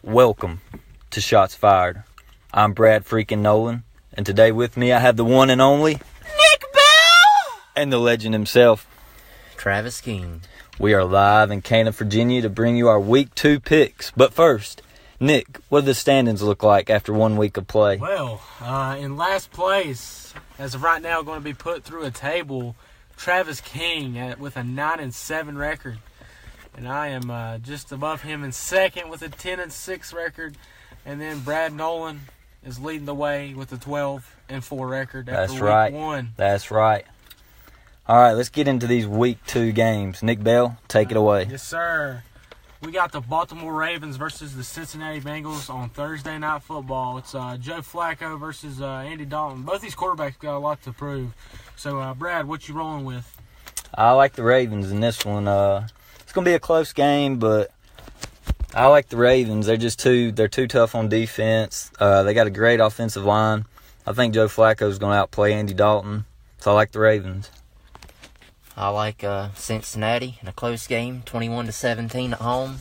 Welcome to Shots Fired. I'm Brad Freakin Nolen, and today with me I have the one and only Nick Bell and the legend himself, Travis King. We are live in Cana, Virginia to bring you our Week 2 picks. But first, Nick, what do the standings look like after 1 week of play? Well, in last place, as of right now, going to be put through a table, Travis King with a 9-7 record. And I am just above him in second with a 10-6 record. And then Brad Nolen is leading the way with a 12-4 record after week 1. That's right. All right, let's get into these Week 2 games. Nick Bell, take it away. Yes, sir. We got the Baltimore Ravens versus the Cincinnati Bengals on Thursday Night Football. It's Joe Flacco versus Andy Dalton. Both these quarterbacks got a lot to prove. So, Brad, what you rolling with? I like the Ravens in this one. It's going to be a close game, but I like the Ravens. They're too tough on defense. They got a great offensive line. I think Joe Flacco is going to outplay Andy Dalton, so I like the Ravens. I like Cincinnati in a close game, 21-17 at home.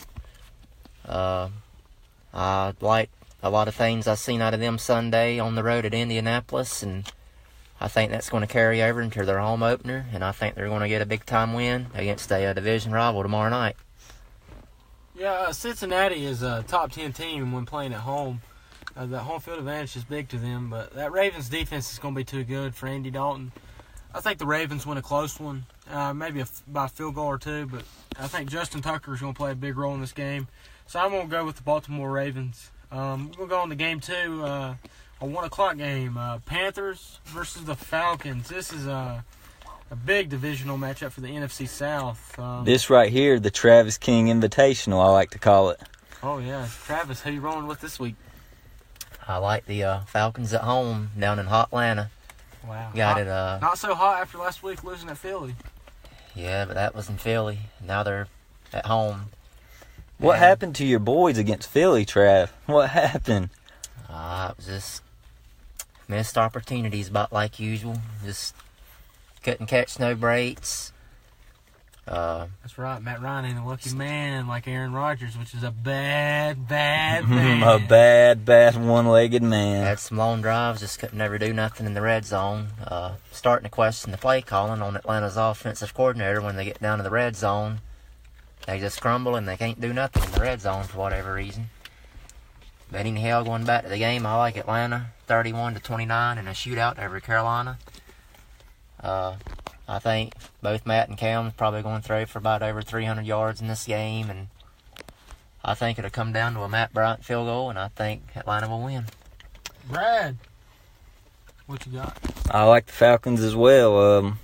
I like a lot of things I've seen out of them Sunday on the road at Indianapolis, and I think that's going to carry over into their home opener, and I think they're going to get a big-time win against a division rival tomorrow night. Yeah, Cincinnati is a top 10 team when playing at home. The home field advantage is big to them, but that Ravens defense is going to be too good for Andy Dalton. I think the Ravens win a close one, maybe by a field goal or two, but I think Justin Tucker is going to play a big role in this game. So I'm going to go with the Baltimore Ravens. We're going to go on to game 2, a 1 o'clock game. Panthers versus the Falcons. This is a big divisional matchup for the NFC South. This right here, the Travis King Invitational, I like to call it. Oh, yeah. Travis, who you rolling with this week? I like the Falcons at home down in hot Atlanta. Wow. Not so hot after last week losing at Philly. Yeah, but that was in Philly. Now they're at home. What happened to your boys against Philly, Trav? What happened? It was just missed opportunities about like usual. Just couldn't catch no breaks. That's right. Matt Ryan ain't a lucky man like Aaron Rodgers, which is a bad man. A bad one-legged man. Had some long drives, just couldn't never do nothing in the red zone. Starting to question the play calling on Atlanta's offensive coordinator when they get down to the red zone. They just crumble and they can't do nothing in the red zone for whatever reason. But anyhow, going back to the game, I like Atlanta 31-29 in a shootout over Carolina. I think both Matt and Cam's probably going to throw for about over 300 yards in this game, and I think it'll come down to a Matt Bryant field goal, and I think Atlanta will win. Brad, what you got? I like the Falcons as well.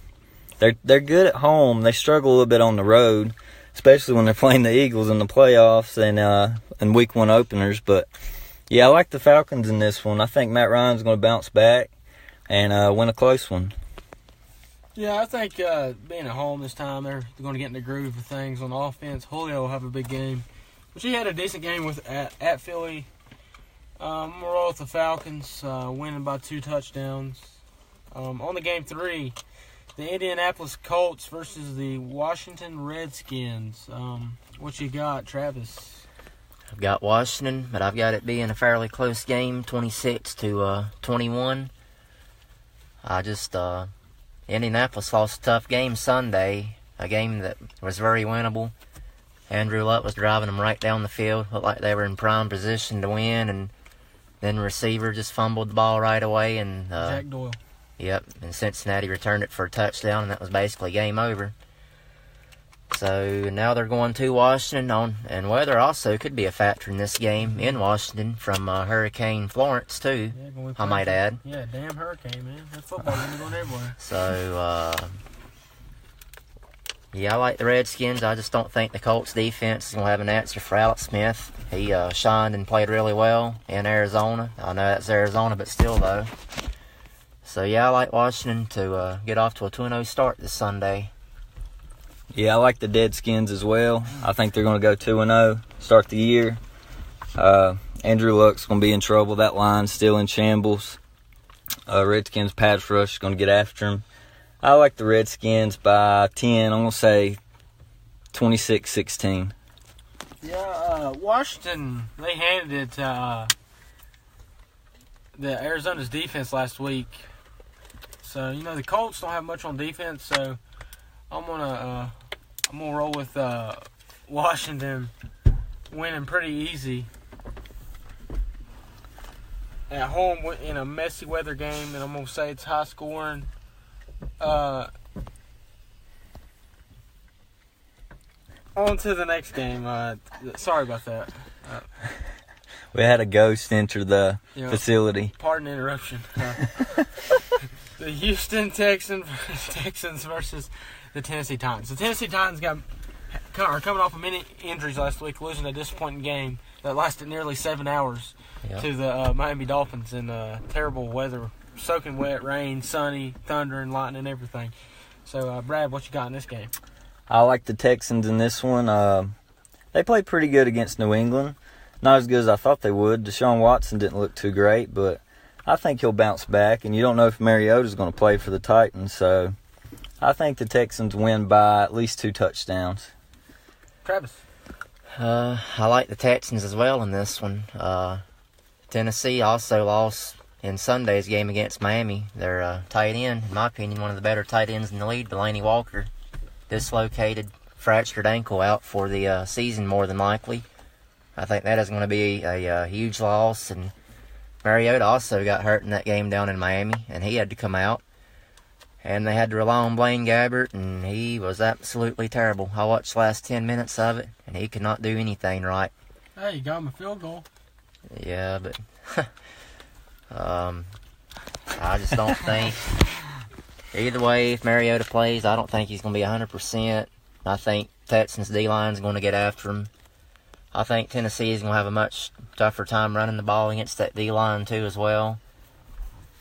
They're good at home. They struggle a little bit on the road, especially when they're playing the Eagles in the playoffs and Week 1 openers. But, yeah, I like the Falcons in this one. I think Matt Ryan's going to bounce back and win a close one. Yeah, I think being at home this time, they're going to get in the groove of things on offense. Julio will have a big game, which he had a decent game with at Philly. We'll roll with the Falcons, winning by 2 touchdowns. On the game 3, the Indianapolis Colts versus the Washington Redskins. What you got, Travis? I've got Washington, but I've got it being a fairly close game, 26-21. Indianapolis lost a tough game Sunday, a game that was very winnable. Andrew Luck was driving them right down the field, looked like they were in prime position to win, and then the receiver just fumbled the ball right away. And Jack Doyle. Yep, and Cincinnati returned it for a touchdown, and that was basically game over. So now they're going to Washington, and weather also could be a factor in this game in Washington from Hurricane Florence, too, I might add. Yeah, damn hurricane, man. That football is going everywhere. So, yeah, I like the Redskins. I just don't think the Colts defense is going to have an answer for Alex Smith. He shined and played really well in Arizona. I know that's Arizona, but still, though. So, yeah, I like Washington to get off to a 2-0 start this Sunday. Yeah, I like the Deadskins as well. I think they're going to go 2-0, start the year. Andrew Luck's going to be in trouble. That line's still in shambles. Redskins pass rush is going to get after him. I like the Redskins by 10. I'm going to say 26-16. Yeah, Washington, they handed it to the Arizona's defense last week. So, the Colts don't have much on defense, so I'm gonna roll with Washington winning pretty easy at home in a messy weather game, and I'm gonna say it's high scoring. On to the next game. Sorry about that. We had a ghost enter the facility. Pardon the interruption. The Houston Texans versus the Tennessee Titans. The Tennessee Titans are coming off of many injuries last week, losing a disappointing game that lasted nearly 7 hours to the Miami Dolphins in terrible weather, soaking wet, rain, sunny, thunder, and lightning and everything. So, Brad, what you got in this game? I like the Texans in this one. They played pretty good against New England. Not as good as I thought they would. Deshaun Watson didn't look too great, but I think he'll bounce back. And you don't know if Mariota's going to play for the Titans, so I think the Texans win by at least 2 touchdowns. Travis? I like the Texans as well in this one. Tennessee also lost in Sunday's game against Miami. Their tight end, in my opinion, one of the better tight ends in the league, Delaney Walker, dislocated, fractured ankle, out for the season more than likely. I think that is going to be a huge loss. And Mariota also got hurt in that game down in Miami, and he had to come out. And they had to rely on Blaine Gabbert, and he was absolutely terrible. I watched the last 10 minutes of it, and he could not do anything right. Hey, you got him a field goal. Yeah, but I just don't think. Either way, if Mariota plays, I don't think he's going to be 100%. I think Texans' D-line is going to get after him. I think Tennessee is going to have a much tougher time running the ball against that D-line, too, as well.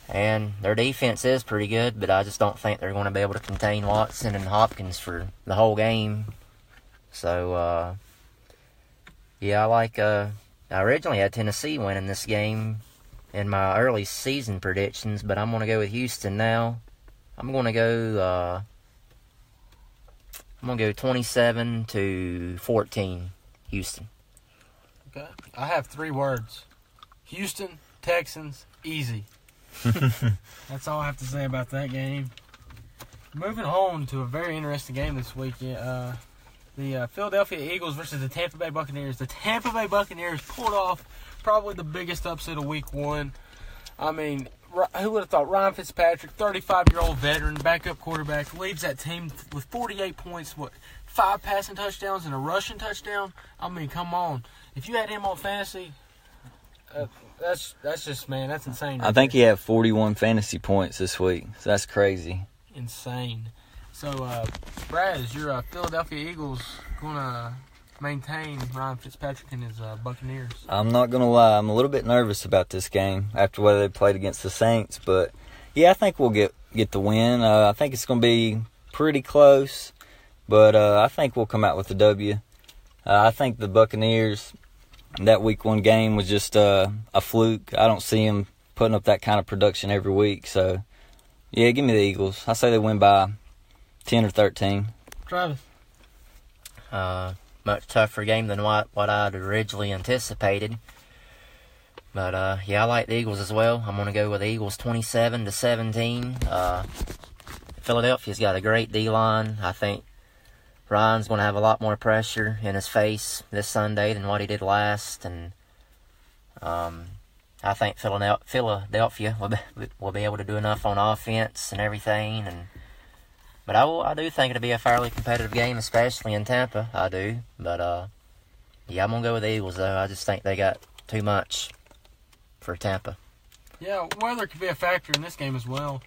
And their defense is pretty good, but I just don't think they're going to be able to contain Watson and Hopkins for the whole game. So, I originally had Tennessee winning this game in my early season predictions, but I'm going to go with Houston now. I'm going to go 27-14, Houston. Okay. I have 3 words. Houston, Texans, easy. That's all I have to say about that game. Moving on to a very interesting game this week. The Philadelphia Eagles versus the Tampa Bay Buccaneers. The Tampa Bay Buccaneers pulled off probably the biggest upset of week 1. I mean, who would have thought? Ryan Fitzpatrick, 35-year-old veteran, backup quarterback, leads that team with 48 points, 5 passing touchdowns and a rushing touchdown? I mean, come on. If you had him on fantasy, that's just, man, that's insane. I think he had 41 fantasy points this week. So that's crazy. Insane. So, Brad, is your Philadelphia Eagles going to maintain Ryan Fitzpatrick and his Buccaneers? I'm not going to lie. I'm a little bit nervous about this game after what they played against the Saints. But, yeah, I think we'll get the win. I think it's going to be pretty close. But I think we'll come out with the W. I think the Buccaneers, that week 1 game was just a fluke. I don't see them putting up that kind of production every week. So, yeah, give me the Eagles. I say they win by 10 or 13. Travis? Much tougher game than what I'd originally anticipated. But, I like the Eagles as well. I'm going to go with the Eagles 27-17. Philadelphia's got a great D-line. I think Ryan's going to have a lot more pressure in his face this Sunday than what he did last. And I think Philadelphia will be able to do enough on offense and everything. But I do think it'll be a fairly competitive game, especially in Tampa. I do. But, I'm going to go with the Eagles, though. I just think they got too much for Tampa. Yeah, weather could be a factor in this game as well.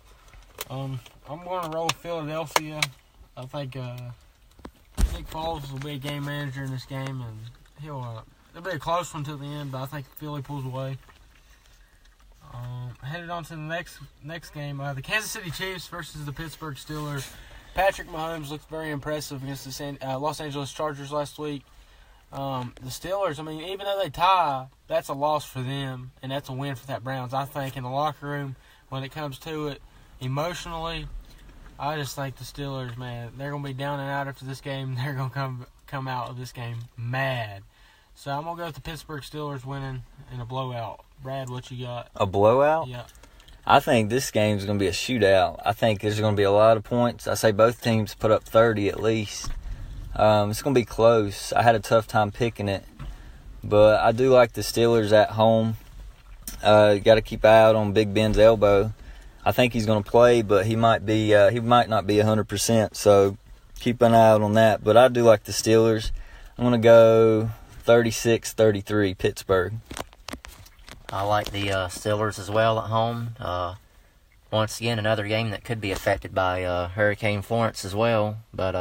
I'm going to roll Philadelphia. I think Nick Foles will be a game manager in this game, and it'll be a close one till the end, but I think Philly pulls away. Headed on to the next game, the Kansas City Chiefs versus the Pittsburgh Steelers. Patrick Mahomes looked very impressive against the Los Angeles Chargers last week. The Steelers, I mean, even though they tie, that's a loss for them, and that's a win for that Browns. I think in the locker room, when it comes to it, emotionally, I just think the Steelers, man, they're going to be down and out after this game. They're going to come out of this game mad. So I'm going to go with the Pittsburgh Steelers winning in a blowout. Brad, what you got? A blowout? Yeah. I think this game's going to be a shootout. I think there's going to be a lot of points. I say both teams put up 30 at least. It's going to be close. I had a tough time picking it. But I do like the Steelers at home. Got to keep an eye out on Big Ben's elbow. I think he's going to play, but he might not be 100%. So keep an eye out on that. But I do like the Steelers. I'm going to go 36-33 Pittsburgh. I like the Steelers as well at home. Once again, another game that could be affected by Hurricane Florence as well. But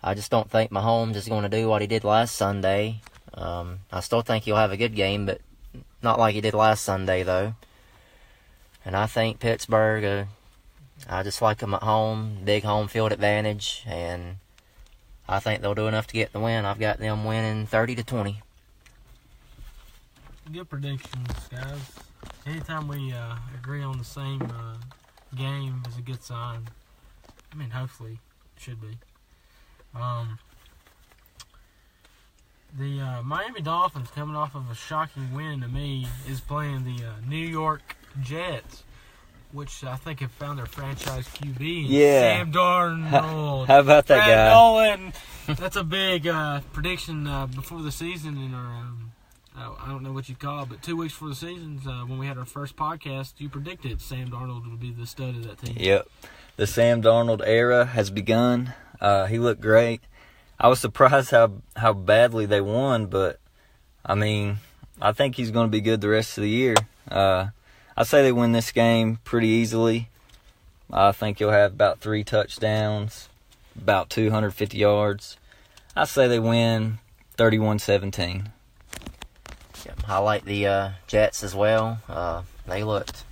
I just don't think Mahomes is going to do what he did last Sunday. I still think he'll have a good game, but not like he did last Sunday, though. And I think Pittsburgh, I just like them at home, big home field advantage, and I think they'll do enough to get the win. I've got them winning 30-20. Good predictions, guys. Anytime we agree on the same game is a good sign. I mean, hopefully, it should be. The Miami Dolphins, coming off of a shocking win to me, is playing the New York Jets, which I think have found their franchise QB. Yeah. Sam Darnold. How about that guy? Nolen. That's a big prediction before the season in our, I don't know what you call it, but 2 weeks before the season, when we had our first podcast, you predicted Sam Darnold would be the stud of that team. Yep. The Sam Darnold era has begun. He looked great. I was surprised how badly they won, but, I mean, I think he's going to be good the rest of the year. I say they win this game pretty easily. I think he'll have about 3 touchdowns, about 250 yards. I say they win 31-17. Yep, I like the Jets as well. They looked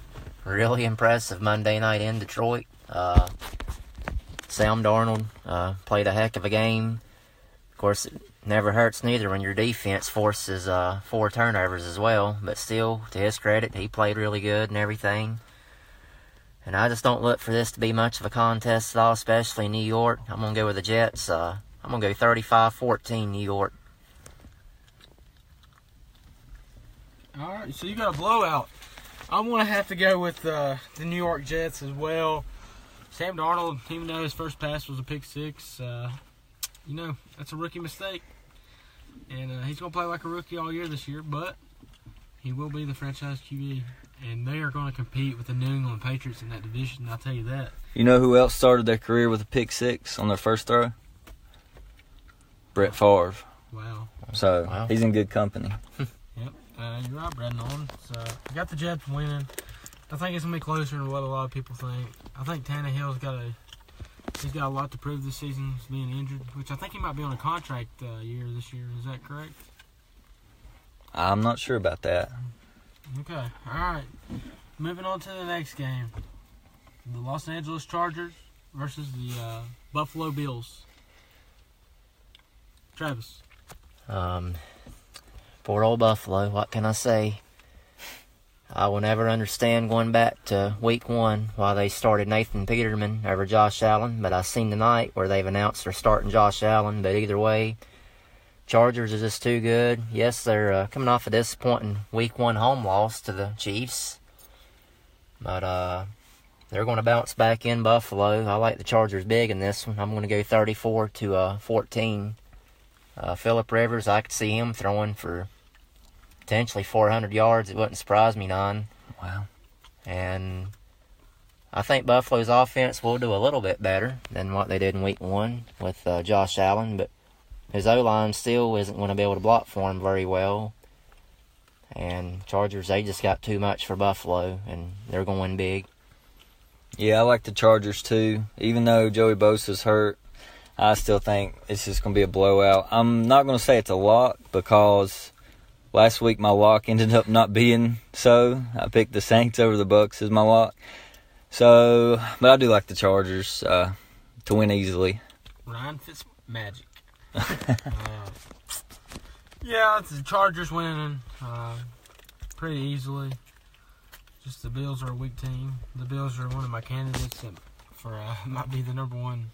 really impressive Monday night in Detroit. Sam Darnold played a heck of a game. Of course, it never hurts neither when your defense forces 4 turnovers as well. But still, to his credit, he played really good and everything. And I just don't look for this to be much of a contest at all, especially in New York. I'm going to go with the Jets. I'm going to go 35-14 New York. All right, so you got a blowout. I'm going to have to go with the New York Jets as well. Sam Darnold, even though his first pass was a pick six, that's a rookie mistake. And he's going to play like a rookie all year this year, but he will be the franchise QB. And they are going to compete with the New England Patriots in that division, I'll tell you that. You know who else started their career with a pick six on their first throw? Brett Favre. Wow. So, He's in good company. Yep. You're right, Brad Nolen. So, you got the Jets winning. I think it's going to be closer than what a lot of people think. I think Tannehill's got a lot to prove this season, being injured, which I think he might be on a contract year this year. Is that correct? I'm not sure about that. Okay. All right. Moving on to the next game. The Los Angeles Chargers versus the Buffalo Bills. Travis. Poor old Buffalo, what can I say? I will never understand going back to week 1 why they started Nathan Peterman over Josh Allen, but I've seen tonight where they've announced they're starting Josh Allen, but either way, Chargers are just too good. Yes, they're coming off a disappointing week 1 home loss to the Chiefs, but they're going to bounce back in Buffalo. I like the Chargers big in this one. I'm going to go 34-14. Phillip Rivers, I could see him throwing for potentially 400 yards. It wouldn't surprise me none. Wow. And I think Buffalo's offense will do a little bit better than what they did in week 1 with Josh Allen, but his O-line still isn't going to be able to block for him very well. And Chargers, they just got too much for Buffalo, and they're going to win big. Yeah, I like the Chargers too. Even though Joey Bosa's hurt, I still think it's just going to be a blowout. I'm not going to say it's a lock because last week my lock ended up not being so. I picked the Saints over the Bucks as my lock. So, but I do like the Chargers to win easily. Ryan Fitzmagic. Yeah, it's the Chargers winning pretty easily. Just the Bills are a weak team. The Bills are one of my candidates for might be the number 1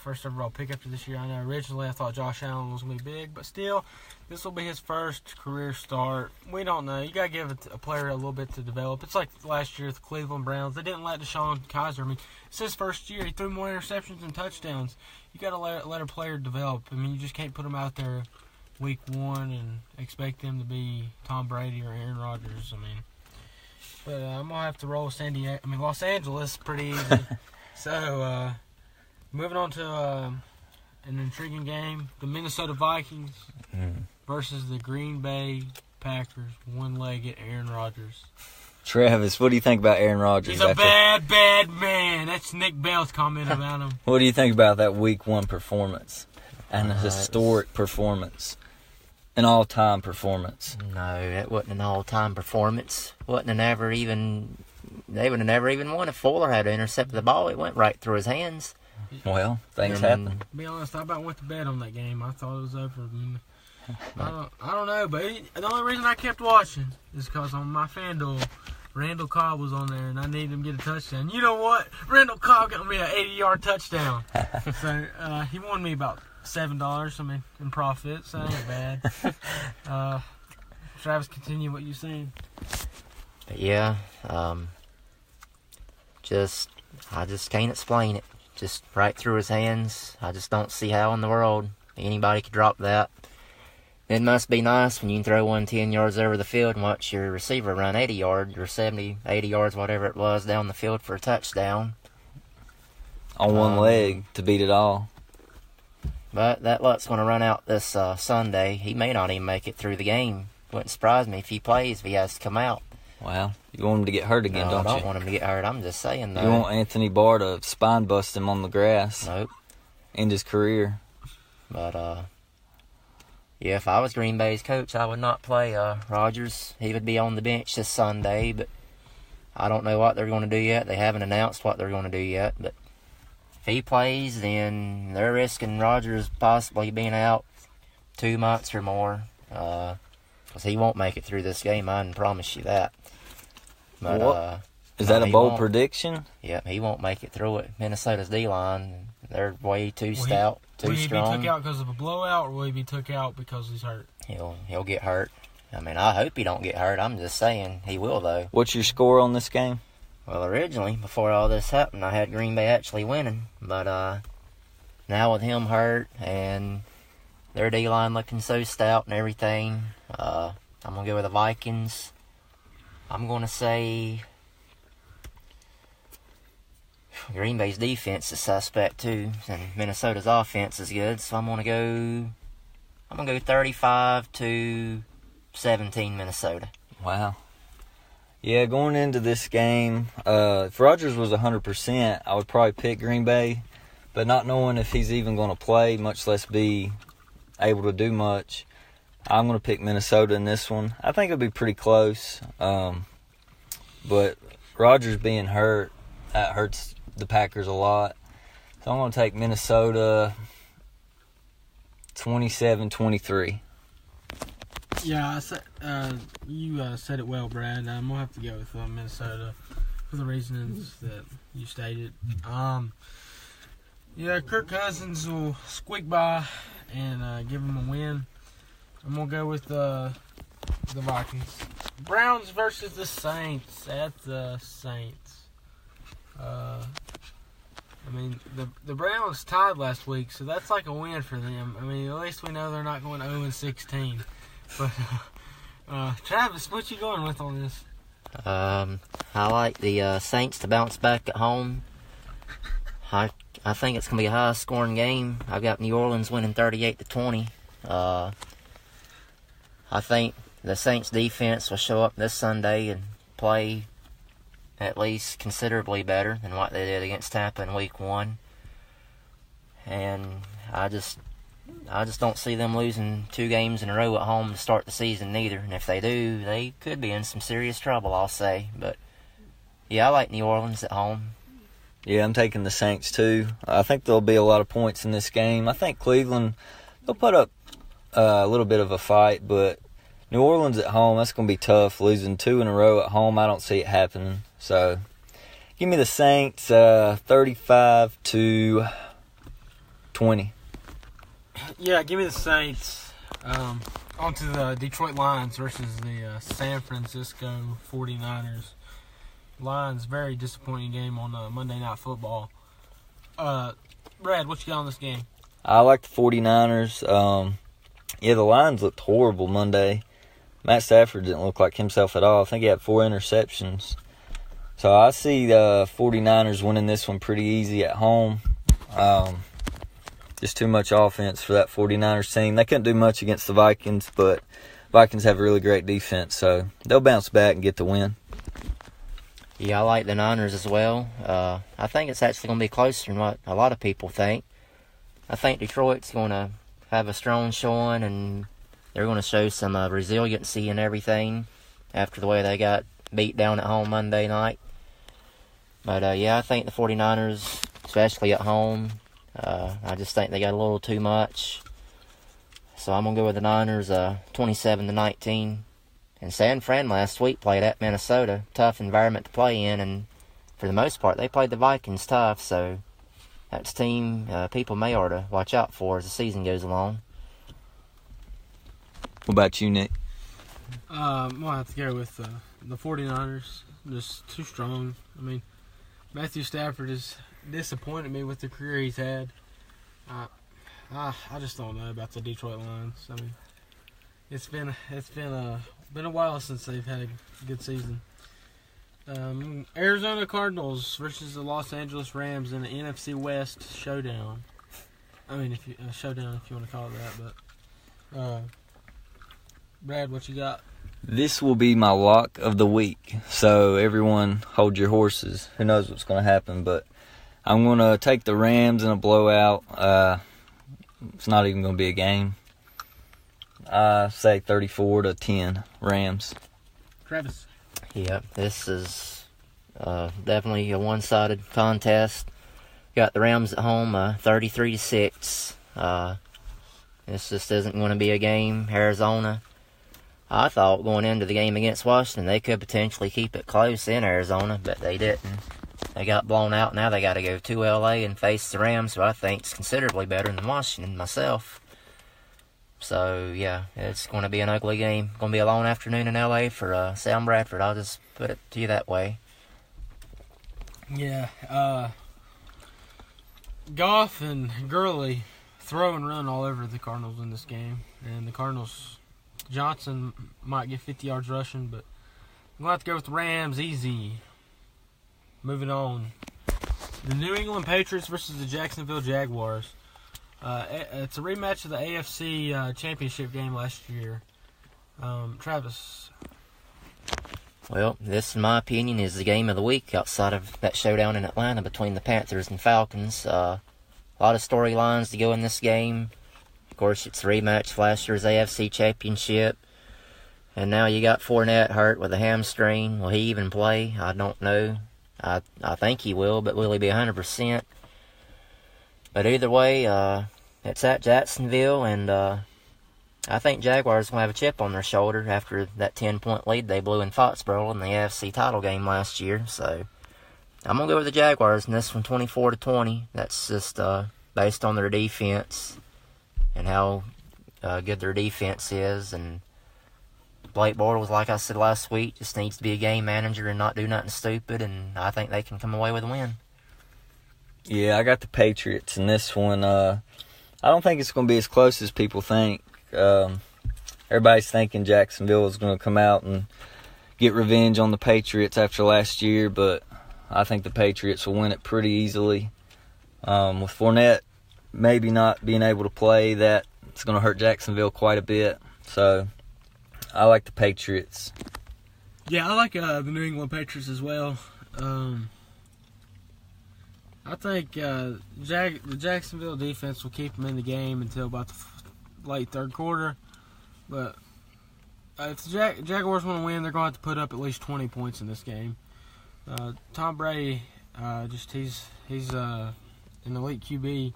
First overall pick after this year. I know originally I thought Josh Allen was going to be big, but still, this will be his first career start. We don't know. You got to give a player a little bit to develop. It's like last year with the Cleveland Browns. They didn't let Deshaun Kaiser. I mean, it's his first year. He threw more interceptions than touchdowns. You got to let a player develop. I mean, you just can't put him out there week one and expect them to be Tom Brady or Aaron Rodgers. I mean, but I'm going to have to roll Los Angeles pretty easy. So, moving on to an intriguing game, the Minnesota Vikings versus the Green Bay Packers, one-legged Aaron Rodgers. Travis, what do you think about Aaron Rodgers? He's a bad man. That's Nick Bell's comment about him. What do you think about that Week 1 performance? And a historic performance. An all-time performance. No, that wasn't an all-time performance. They would have never even won if Fuller had intercepted the ball. It went right through his hands. Well, things happen. To be honest, I about went to bed on that game. I thought it was over. I don't know, but the only reason I kept watching is because on my FanDuel, Randall Cobb was on there, and I needed him to get a touchdown. You know what? Randall Cobb got me an 80-yard touchdown. So he won me about $7, in profit, so that ain't bad. Travis, continue what you're saying. But yeah, I just can't explain it. Just right through his hands. I just don't see how in the world anybody could drop that. It must be nice when you can throw one 10 yards over the field and watch your receiver run 80 yards or 70, 80 yards, whatever it was, down the field for a touchdown. On one leg to beat it all. But that luck's going to run out this Sunday. He may not even make it through the game. Wouldn't surprise me if he plays, if he has to come out. Wow. You want him to get hurt again, don't you? I don't want him to get hurt. I'm just saying, though. You want Anthony Barr to spine bust him on the grass. Nope. End his career. But, yeah, if I was Green Bay's coach, I would not play Rodgers. He would be on the bench this Sunday, but I don't know what they're going to do yet. They haven't announced what they're going to do yet. But if he plays, then they're risking Rodgers possibly being out 2 months or more. Because he won't make it through this game, I can promise you that. But, is that a bold prediction? Yeah, he won't make it through it. Minnesota's D-line, they're way too stout, too strong. Will he be took out because of a blowout, or will he be took out because he's hurt? He'll get hurt. I hope he don't get hurt. I'm just saying he will, though. What's your score on this game? Well, originally, before all this happened, I had Green Bay actually winning. But now with him hurt and their D-line looking so stout and everything, I'm going to go with the Vikings. I'm going to say Green Bay's defense is suspect too, and Minnesota's offense is good. So I'm going to go 35-17 Minnesota. Wow. Yeah, going into this game, if Rodgers was 100%, I would probably pick Green Bay, but not knowing if he's even going to play, much less be able to do much, I'm going to pick Minnesota in this one. I think it'll be pretty close, but Rodgers being hurt, that hurts the Packers a lot. So I'm going to take Minnesota 27-23. Yeah, you said it well, Brad. I'm going to have to go with Minnesota for the reasons that you stated. Yeah, Kirk Cousins will squeak by and give him a win. I'm going to go with the Vikings. Browns versus the Saints at the Saints. The Browns tied last week, so that's like a win for them. At least we know they're not going 0-16. But, Travis, what you going with on this? I like the Saints to bounce back at home. I think it's going to be a high-scoring game. I've got New Orleans winning 38-20. I think the Saints defense will show up this Sunday and play at least considerably better than what they did against Tampa in Week 1. And I just don't see them losing 2 games in a row at home to start the season neither. And if they do, they could be in some serious trouble, I'll say. But, yeah, I like New Orleans at home. Yeah, I'm taking the Saints too. I think there'll be a lot of points in this game. I think Cleveland, they'll put up a little bit of a fight, but New Orleans at home, that's going to be tough. Losing 2 in a row at home, I don't see it happening. So, give me the Saints 35-24. 20. Yeah, give me the Saints. On to the Detroit Lions versus the San Francisco 49ers. Lions, very disappointing game on Monday Night Football. Brad, what you got on this game? I like the 49ers. Yeah, the Lions looked horrible Monday. Matt Stafford didn't look like himself at all. I think he had 4 interceptions. So I see the 49ers winning this one pretty easy at home. Just too much offense for that 49ers team. They couldn't do much against the Vikings, but Vikings have a really great defense, so they'll bounce back and get the win. Yeah, I like the Niners as well. I think it's actually going to be closer than what a lot of people think. I think Detroit's going to have a strong showing, and they're going to show some resiliency and everything after the way they got beat down at home Monday night. But, yeah, I think the 49ers, especially at home, I just think they got a little too much. So I'm going to go with the Niners 27-19. And San Fran last week played at Minnesota. Tough environment to play in, and for the most part, they played the Vikings tough. So that's a team people may ought to watch out for as the season goes along. What about you, Nick? I'm going to have to go with the 49ers. Just too strong. I mean, Matthew Stafford has disappointed me with the career he's had. I just don't know about the Detroit Lions. I mean, it's been a while since they've had a good season. Arizona Cardinals versus the Los Angeles Rams in the NFC West showdown. I mean, showdown if you want to call it that. But Brad, what you got? This will be my lock of the week. So everyone hold your horses. Who knows what's going to happen, but I'm going to take the Rams in a blowout. It's not even going to be a game. I say 34-10 Rams. Travis. Yeah, this is definitely a one-sided contest. Got the Rams at home 33-6. This just isn't going to be a game. Arizona, I thought going into the game against Washington, they could potentially keep it close in Arizona, but they didn't. They got blown out. Now they got to go to L.A. and face the Rams, who I think is considerably better than Washington myself. So, yeah, it's going to be an ugly game. Going to be a long afternoon in L.A. for Sam Bradford. I'll just put it to you that way. Yeah, Goff and Gurley throw and run all over the Cardinals in this game. And the Cardinals, Johnson might get 50 yards rushing, but I'm going to have to go with the Rams easy. Moving on. The New England Patriots versus the Jacksonville Jaguars. It's a rematch of the AFC Championship game last year. Travis. Well, this, in my opinion, is the game of the week outside of that showdown in Atlanta between the Panthers and Falcons. A lot of storylines to go in this game. Of course, it's a rematch of last year's AFC Championship. And now you got Fournette hurt with a hamstring. Will he even play? I don't know. I think he will, but will he be 100%? But either way, it's at Jacksonville, and I think Jaguars will have a chip on their shoulder after that 10-point lead they blew in Foxborough in the AFC title game last year. So I'm going to go with the Jaguars in this one, 24-20. That's just based on their defense and how good their defense is. And Blake Bortles, like I said last week, just needs to be a game manager and not do nothing stupid, and I think they can come away with a win. Yeah, I got the Patriots in this one. I don't think it's going to be as close as people think. Everybody's thinking Jacksonville is going to come out and get revenge on the Patriots after last year, but I think the Patriots will win it pretty easily. With Fournette maybe not being able to play, that's going to hurt Jacksonville quite a bit. So I like the Patriots. Yeah, I like the New England Patriots as well. I think the Jacksonville defense will keep them in the game until about the late third quarter. But if the Jaguars want to win, they're going to have to put up at least 20 points in this game. Tom Brady, he's an elite QB,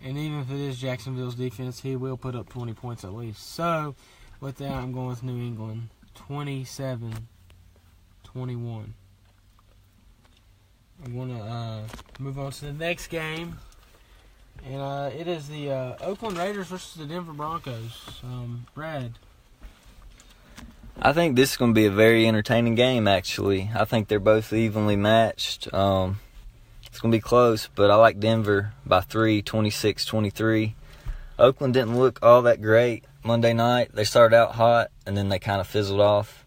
and even if it is Jacksonville's defense, he will put up 20 points at least. So with that, I'm going with New England, 27-21. I'm going to move on to the next game. And it is the Oakland Raiders versus the Denver Broncos. Brad. I think this is going to be a very entertaining game, actually. I think they're both evenly matched. It's going to be close, but I like Denver by 3, 26-23. Oakland didn't look all that great Monday night. They started out hot, and then they kind of fizzled off.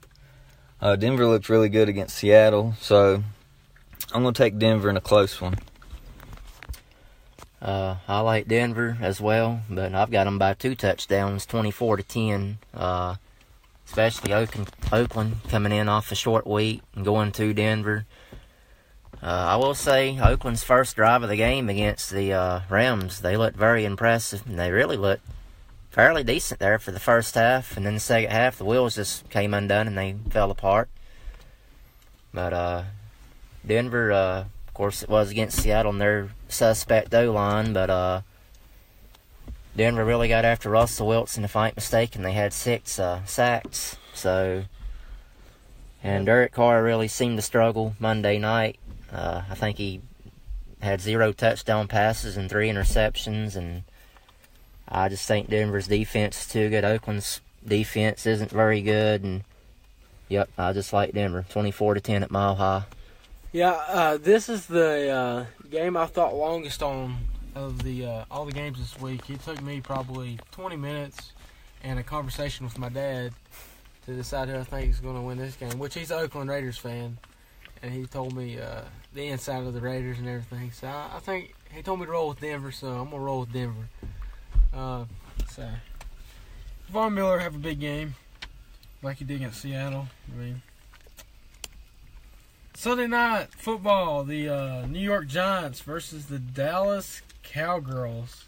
Denver looked really good against Seattle, so I'm going to take Denver in a close one. I like Denver as well, but I've got them by 2 touchdowns, 24-10. Especially Oakland coming in off a short week and going to Denver. I will say Oakland's first drive of the game against the Rams, they looked very impressive, and they really looked fairly decent there for the first half. And then the second half, the wheels just came undone and they fell apart. But Denver, of course, it was against Seattle and their suspect O-line, but Denver really got after Russell Wilson, if I ain't mistaken. They had 6 sacks. And Derek Carr really seemed to struggle Monday night. I think he had 0 touchdown passes and 3 interceptions, and I just think Denver's defense is too good. Oakland's defense isn't very good, and yep, I just like Denver, 24-10 at Mile High. Yeah, this is the game I thought longest on of the all the games this week. It took me probably 20 minutes and a conversation with my dad to decide who I think is going to win this game, which he's an Oakland Raiders fan, and he told me the inside of the Raiders and everything. So I think he told me to roll with Denver, so I'm going to roll with Denver. So Von Miller have a big game like he did against Seattle. I mean, Sunday night football, the New York Giants versus the Dallas Cowgirls.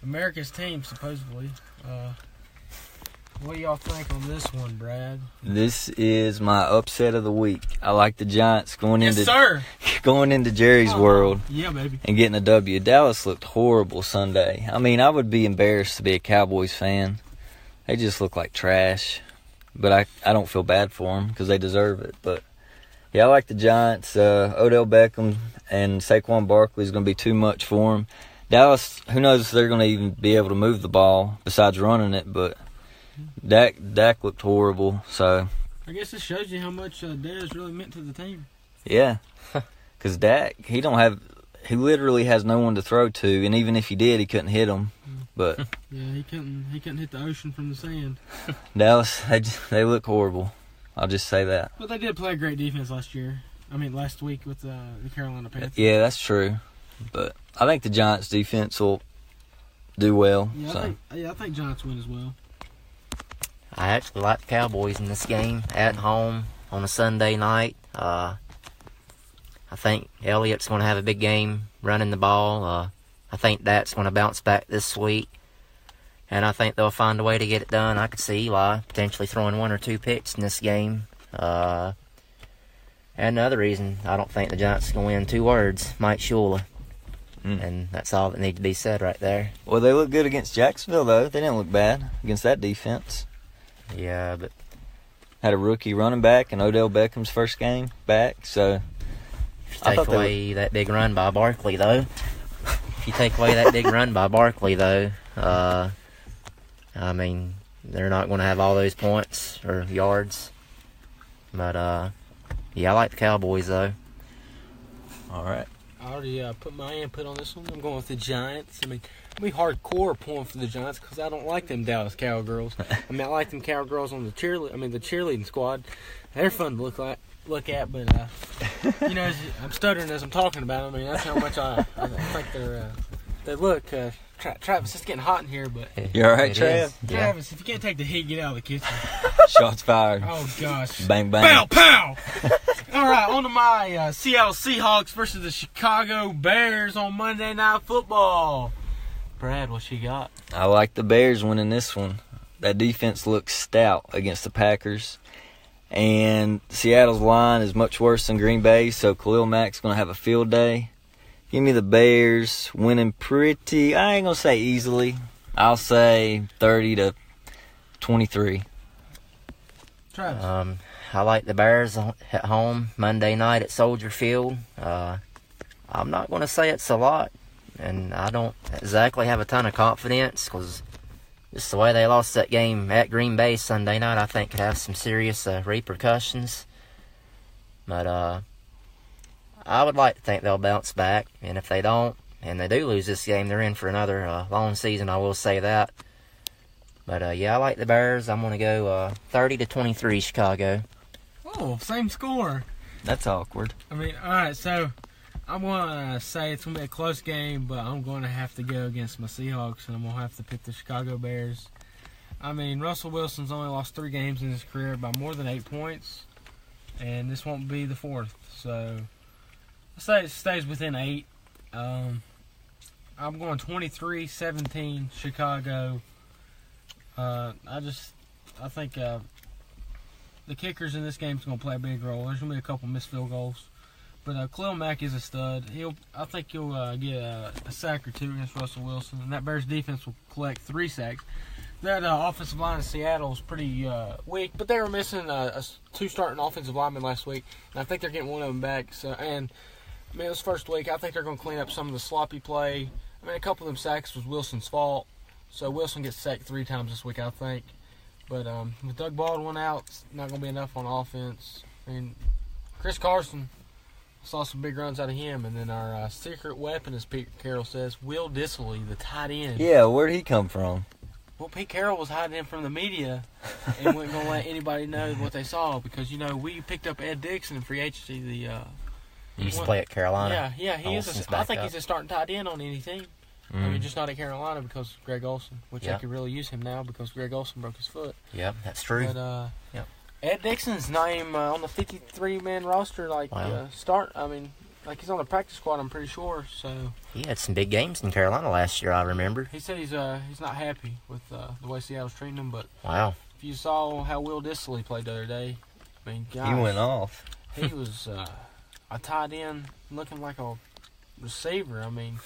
America's team, supposedly. What do y'all think on this one, Brad? This is my upset of the week. I like the Giants going Yes, sir. going into Jerry's world Yeah, baby. and getting a W. Dallas looked horrible Sunday. I mean, I would be embarrassed to be a Cowboys fan. They just look like trash. But I don't feel bad for them because they deserve it. But, yeah, I like the Giants. Odell Beckham and Saquon Barkley is going to be too much for them. Dallas, who knows if they're going to even be able to move the ball besides running it. But Dak looked horrible. So I guess this shows you how much Dez really meant to the team. yeah, because Dak, he literally has no one to throw to. And even if he did, he couldn't hit him. But yeah, he couldn't hit the ocean from the sand. Dallas, they look horrible. I'll just say that. But they did play a great defense last week with the Carolina Panthers. Yeah, that's true. But I think the Giants' defense will do well. Yeah, I think Giants win as well. I actually like the Cowboys in this game at home on a Sunday night. I think Elliott's going to have a big game running the ball. I think Dak's going to bounce back this week, and I think they'll find a way to get it done. I could see Eli potentially throwing 1 or 2 picks in this game. And another reason I don't think the Giants are going to win, 2 words, Mike Shula. And that's all that needs to be said right there. Well, they look good against Jacksonville, though. They didn't look bad against that defense. Yeah, but Had a rookie running back in Odell Beckham's first game back, so if you take away that big run by Barkley, though, I mean, they're not going to have all those points or yards. But, yeah, I like the Cowboys, though. all right. I already put my input on this one. I'm going with the Giants. I mean, I'm hardcore pulling for the Giants because I don't like them Dallas Cowgirls. I mean, I like them Cowgirls on the cheerleading squad. They're fun to look at, but I'm stuttering as I'm talking about them. I mean, that's how much I think they look. Travis, it's getting hot in here, but You all right, Trav? Travis, if you can't take the heat, get out of the kitchen. Shots fired. Oh gosh! Bang, bang. Pow, pow! All right, on to my Seattle Seahawks versus the Chicago Bears on Monday Night Football. Brad, what you got? I like the Bears winning this one. That defense looks stout against the Packers. And Seattle's line is much worse than Green Bay, so Khalil Mack's going to have a field day. Give me the Bears winning pretty, I ain't going to say easily. I'll say 30-23. Travis. I like the Bears at home Monday night at Soldier Field. I'm not going to say it's a lot, and I don't exactly have a ton of confidence because just the way they lost that game at Green Bay Sunday night, I think could have some serious repercussions. But I would like to think they'll bounce back, and if they don't, and they do lose this game, they're in for another long season, I will say that. But yeah, I like the Bears. I'm going to go 30-23 Chicago. Oh, same score. That's awkward. I mean, all right, so I'm going to say it's going to be a close game, but I'm going to have to go against my Seahawks, and I'm going to have to pick the Chicago Bears. I mean, Russell Wilson's only lost 3 games in his career by more than 8 points, and this won't be the 4th. So I say it stays within 8. I'm going 23-17 Chicago. I think the kickers in this game is going to play a big role. There's going to be a couple missed field goals. But Khalil Mack is a stud. I think he'll get a sack or 2 against Russell Wilson. And that Bears defense will collect 3 sacks. That offensive line in Seattle is pretty weak. But they were missing 2 starting offensive linemen last week. And I think they're getting one of them back. It was first week. I think they're going to clean up some of the sloppy play. I mean, a couple of them sacks was Wilson's fault. So Wilson gets sacked 3 times this week, I think. But with Doug Baldwin out, it's not going to be enough on offense. I mean, Chris Carson, saw some big runs out of him. And then our secret weapon, as Pete Carroll says, Will Dissly, the tight end. Yeah, where'd he come from? Well, Pete Carroll was hiding him from the media and wasn't going to let anybody know what they saw because, we picked up Ed Dixon in free agency. He used to play at Carolina. Yeah, he is. I think he's a starting tight end on any team. I mean, just not at Carolina because of Greg Olsen, which I could really use him now because Greg Olsen broke his foot. Yep, that's true. But Ed Dixon's name on the 53-man roster, start. I mean, he's on the practice squad. I'm pretty sure. So he had some big games in Carolina last year. I remember. He said he's not happy with the way Seattle's treating him. But wow, if you saw how Will Dissly played the other day, I mean, gosh, he went off. He was a tight end looking like a receiver. I mean.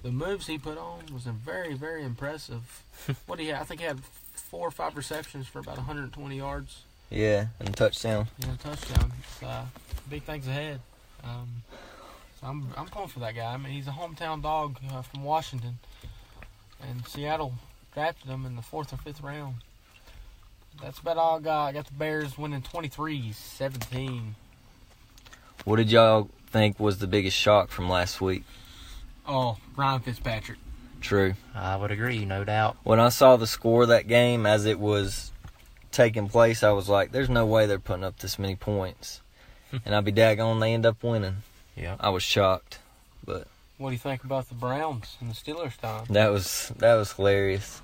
The moves he put on was very, very impressive. What he had, I think he had 4 or 5 receptions for about 120 yards. Yeah, and a touchdown. Yeah, touchdown. It's, big things ahead. So I'm pulling for that guy. I mean, he's a hometown dog from Washington, and Seattle drafted him in the 4th or 5th round. That's about all I got. I got the Bears winning 23-17. What did y'all think was the biggest shock from last week? Oh, Ryan Fitzpatrick. True. I would agree, no doubt. When I saw the score of that game as it was taking place, I was like, there's no way they're putting up this many points. And I'd be daggone, they end up winning. Yeah. I was shocked. But what do you think about the Browns and the Steelers time? That was hilarious.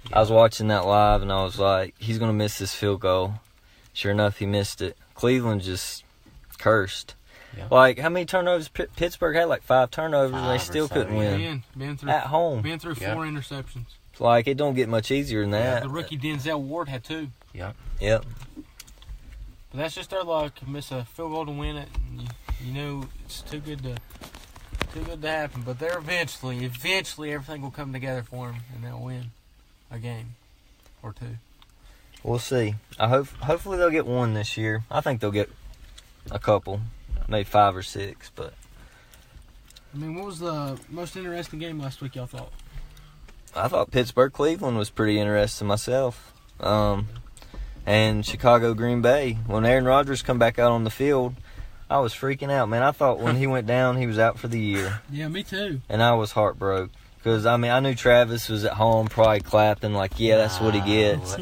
Yeah. I was watching that live, and I was like, he's going to miss this field goal. Sure enough, he missed it. Cleveland just cursed. Yeah. How many turnovers? Pittsburgh had 5 turnovers, and they still couldn't win. Been through, at home. Been through 4 interceptions. It don't get much easier than that. The rookie Denzel Ward had 2. Yep. But that's just their luck. Miss a field goal to win it. And it's too good to happen. But they're eventually everything will come together for them, and they'll win a game or 2. We'll see. Hopefully they'll get 1 this year. I think they'll get a couple. Maybe 5 or 6, but... I mean, what was the most interesting game last week, y'all thought? I thought Pittsburgh-Cleveland was pretty interesting myself. And Chicago-Green Bay. When Aaron Rodgers come back out on the field, I was freaking out, man. I thought when he went down, he was out for the year. Yeah, me too. And I was heartbroken. Because, I knew Travis was at home probably clapping that's what he gets.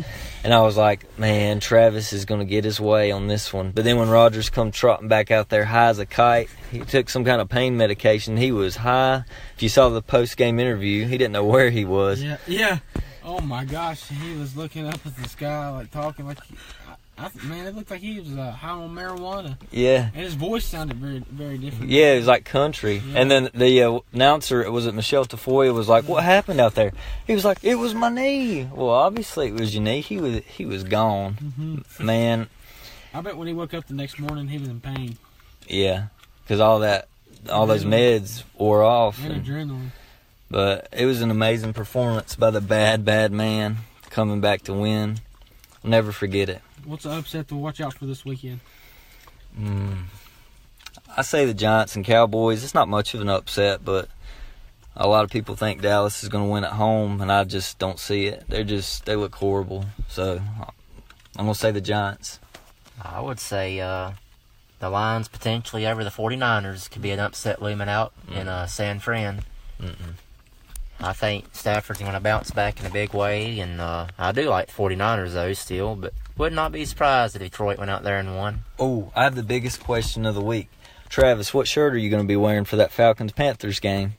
And I was like, man, Travis is going to get his way on this one. But then when Rodgers come trotting back out there high as a kite, he took some kind of pain medication. He was high. If you saw the post-game interview, he didn't know where he was. Yeah. Oh, my gosh. He was looking up at the sky, talking it looked like he was high on marijuana. Yeah. And his voice sounded very, very different. Yeah, it was like country. Yeah. And then the announcer, was it Michelle Tafoya, was like, what happened out there? He was like, it was my knee. Well, obviously it was your knee. He was gone. Mm-hmm. Man. I bet when he woke up the next morning, he was in pain. Yeah, because all those meds wore off. And adrenaline. But it was an amazing performance by the bad man coming back to win. I'll never forget it. What's the upset to watch out for this weekend? I say the Giants and Cowboys. It's not much of an upset, but A lot of people think Dallas is going to win at home, and I just don't see it. They look horrible. So I'm going to say the Giants. I would say the Lions potentially over the 49ers could be an upset looming out in San Fran. I think Stafford's going to bounce back in a big way, and I do like the 49ers, though, still, but would not be surprised if Detroit went out there and won. Oh, I have the biggest question of the week. Travis, what shirt are you going to be wearing for that Falcons-Panthers game?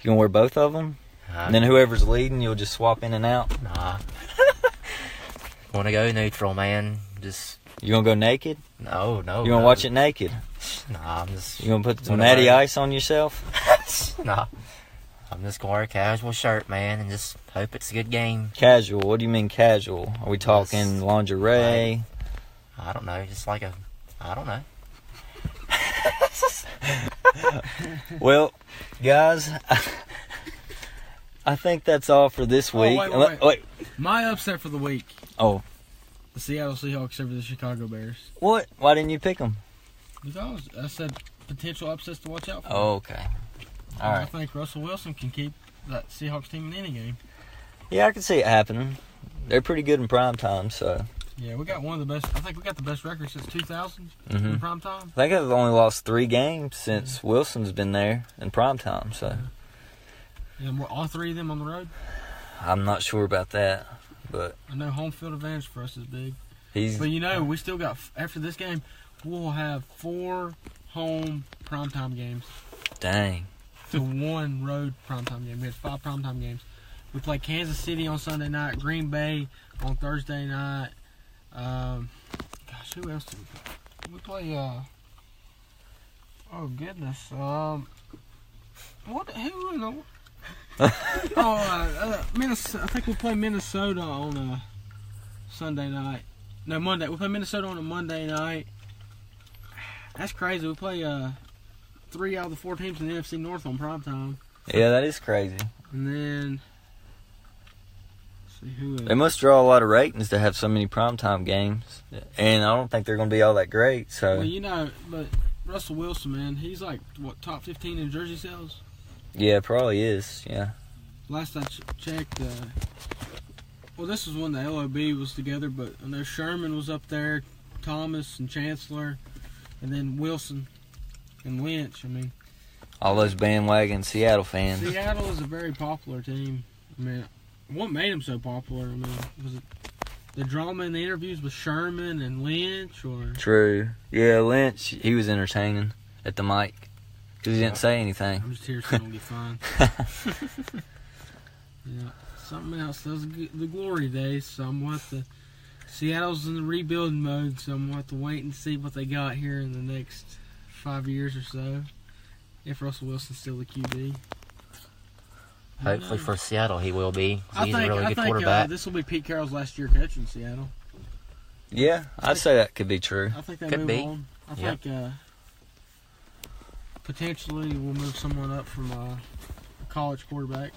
You going to wear both of them? And then whoever's leading, you'll just swap in and out? Nah. Want to go neutral, man. You going to go naked? No. You going to watch it naked? Nah, You going to put some natty ice on yourself? Nah. I'm just going to wear a casual shirt, man, and just hope it's a good game. Casual? What do you mean casual? Are we talking lingerie? I don't know. Just like I don't know. Well, guys, I think that's all for this week. Wait. My upset for the week. Oh. The Seattle Seahawks over the Chicago Bears. What? Why didn't you pick them? Because I said potential upsets to watch out for. Oh, okay. All right. I think Russell Wilson can keep that Seahawks team in any game. Yeah, I can see it happening. They're pretty good in prime time, so. Yeah, we got one of the best. I think we got the best record since 2000 in prime time. I think I've only lost 3 games since Wilson's been there in prime time, so. And we're all 3 of them on the road? I'm not sure about that, but. I know home field advantage for us is big. But we still got, after this game, we'll have 4 home primetime games. Dang. To 1 road primetime game. We had 5 primetime games. We play Kansas City on Sunday night, Green Bay on Thursday night. Who else did we play? We play, oh goodness. Who in the... Minnesota. I think we play Minnesota on a Sunday night. No, Monday. We play Minnesota on a Monday night. That's crazy. We play 3 out of the 4 teams in the NFC North on primetime. Yeah, that is crazy. And then, let's see who else. They must draw a lot of ratings to have so many primetime games. And I don't think they're going to be all that great. So. Well, but Russell Wilson, man, he's like, top 15 in jersey sales? Yeah, probably is, yeah. Last I checked, this was when the LOB was together, but I know Sherman was up there, Thomas and Chancellor, and then Wilson and Lynch. I mean, all those bandwagon Seattle fans. Seattle is a very popular team. I mean, what made them so popular? I mean, was it the drama in the interviews with Sherman and Lynch, or? True. Yeah, Lynch, he was entertaining at the mic because he didn't say anything. I'm just here so it'll be fun. Yeah, something else. Those are the glory days. Somewhat Seattle's in the rebuilding mode, so I'm going to have to wait and see what they got here in the next 5 years or so. If Russell Wilson's still the QB. Hopefully for Seattle he will be. He's a really good quarterback. quarterback. This will be Pete Carroll's last year coaching Seattle. Yeah, I'd say that could be true. I think they could move be. on. I think potentially we'll move someone up from a college coach.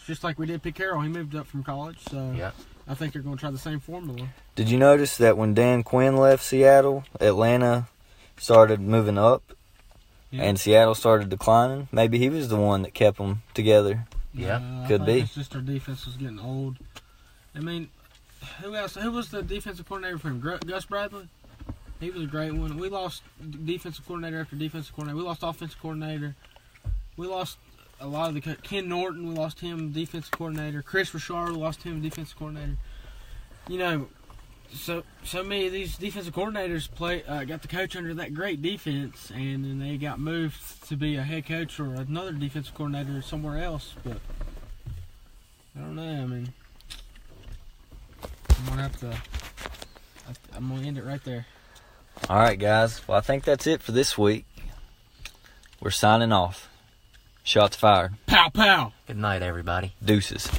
Just like we did Pete Carroll. He moved up from college, so Yeah. I think they're going to try the same formula. Did you notice that when Dan Quinn left Seattle, Atlanta started moving up? Yeah. And Seattle started declining. Maybe he was the one that kept them together. Yeah, I could think be. It's just our defense was getting old. I mean, who else? Who was the defensive coordinator for him? Gus Bradley? He was a great one. We lost defensive coordinator after defensive coordinator. We lost offensive coordinator. We lost a lot of the Ken Norton. We lost him, defensive coordinator. Chris Richard, we lost him, defensive coordinator. You know, so many of these defensive coordinators got the coach under that great defense, and then they got moved to be a head coach or another defensive coordinator somewhere else. But I don't know. I mean, I'm gonna end it right there. All right, guys. Well, I think that's it for this week. We're signing off. Shots fired. Pow, pow. Good night, everybody. Deuces.